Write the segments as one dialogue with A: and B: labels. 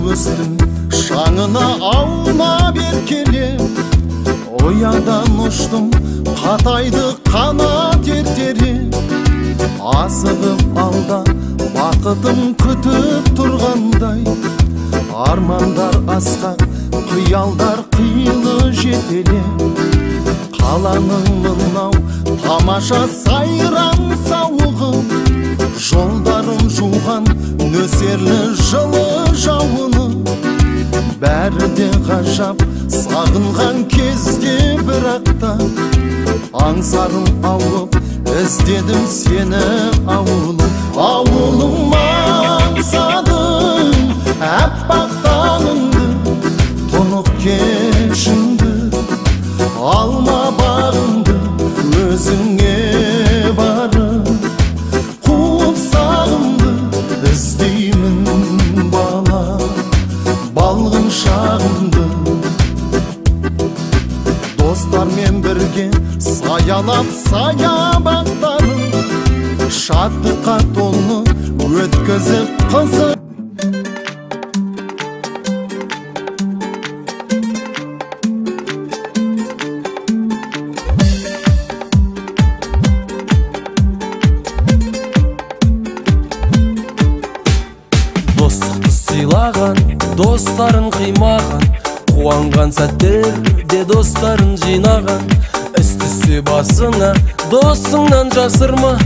A: өстім шаңына аунап еркелеп, оядан ұштым қатайды қанат ертерек. Асығып алда бақытым күтіп тұрғандай, армандар асқақ, қиялдар қилы жетелеп. Қаланың мынау тамаша сайран сауығын, жолдарын жуған нөсерлі жылы жауыны. Бәрі де ғажап сағынған кезде бірақта, аңсарым ауып іздедім сені ауылым. Ауылым аңсадым әппақ таңыңды, тұнық кешіңді, алма бағыңды өзіңе барып. Қуып сағымды іздеймін бала, балғын шағымды. Достармен бірге саялап саябақтарын, шаттыққа толы өткізіп қызық.
B: Достықты сыйлаған, достарын қимаған, қуанған сәттерде достарын жинаған. Істесе басыңа досыңнан жасырма,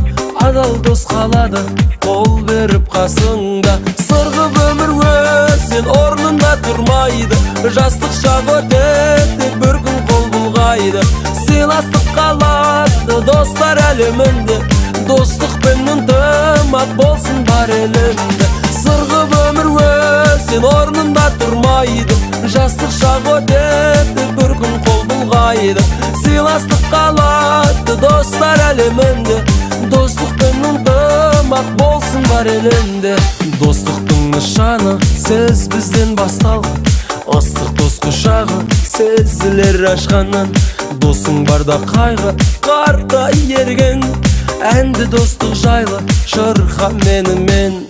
B: адал дос қалады қол беріп қасыңда. Сырғып өмір өтсең орнында тұрмайды, жастық шақ өтеді бір күн қол бұлғайды. Сыйластық қалады достар әлемінде, достықпен ынтымақ болсын бар елімде. Сырғып өмір өтсең орнында тұрмайды, жастық шақ өтеді бір күн қол бұлғайды. Сыйластық қалады достар әлемінде, достықпен ынтымақ болсын бар елімде. Достықтың нышаны сіз бізден басталған, ыстық дос құшағы сезілер ашқаннан. Досың барда қайғы қарда ерген, әнді достық жайлы шырқа менімен.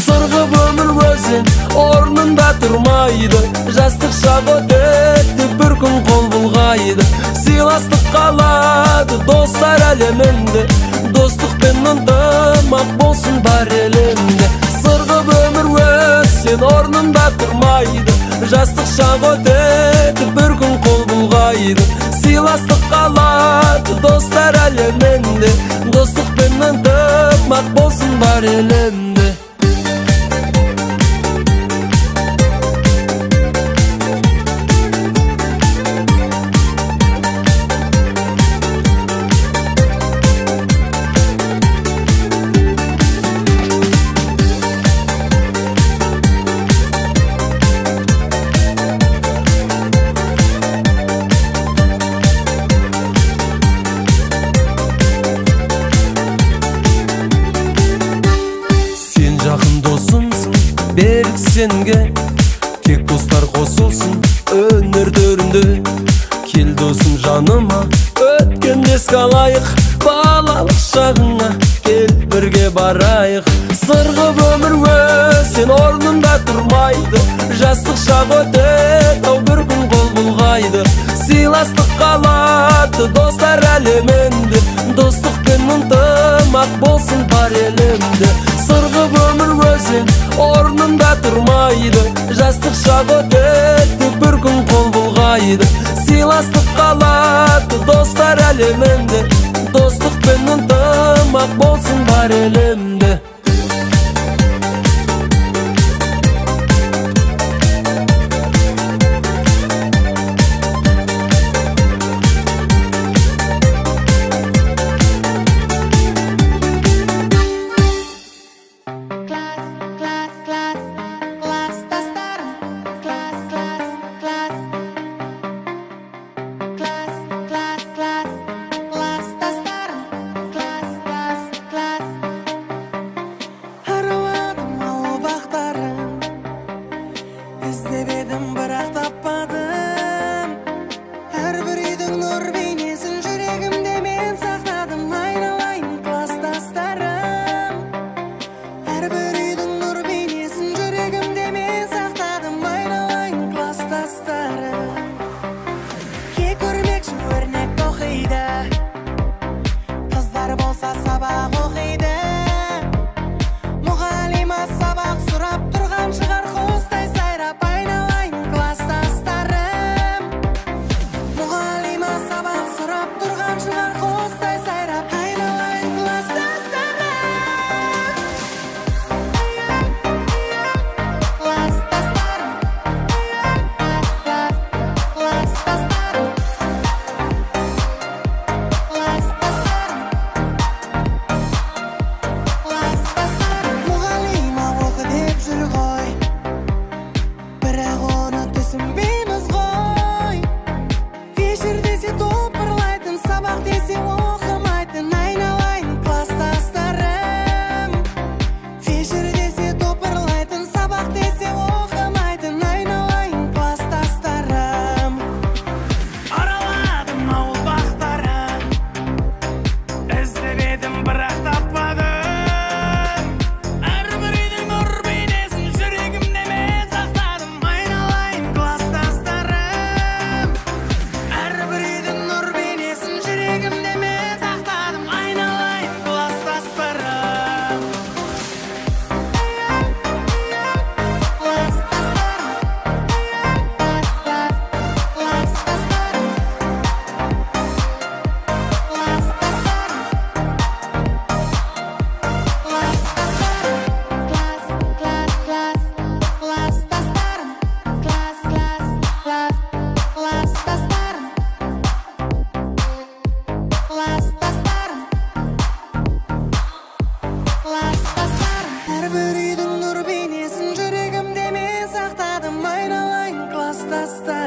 B: Сырғып өмір өзен орнында тұрмайды, жастық шақ өтеді бір күн қол бұлғайды. Сыйластық қалады достар әлемінде, достықпен ынтымақ болсын бар елімде. Сырғып өмір өзен орнында тұрмайды, жастық шақ өтеді бір күн қол бұлғайды. Сыйластық қалады достар әлемінде, достықпен ынтымақ болсын бар елімде. Берік сенге тек достар қосылсын өнердерінде. Кел досым жаныма өткен еске алайық, балалық шағыңа кел бірге барайық. Сырғып өмір өтсең орнында тұрмайды, жастық шақ өтеді ау бір күн қол бұлғайды. Сыйластық қалады достар әлемінде, достықпен ынтымақ болсын бар елімде. Сырғып өмір өзен орнында тұрмайды, жастық шақ өтеді бір күн қол бұлғайды. Сыйластық қалады достар әлемінде, достықпен ынтымақ болсын бар елімде.
C: тастап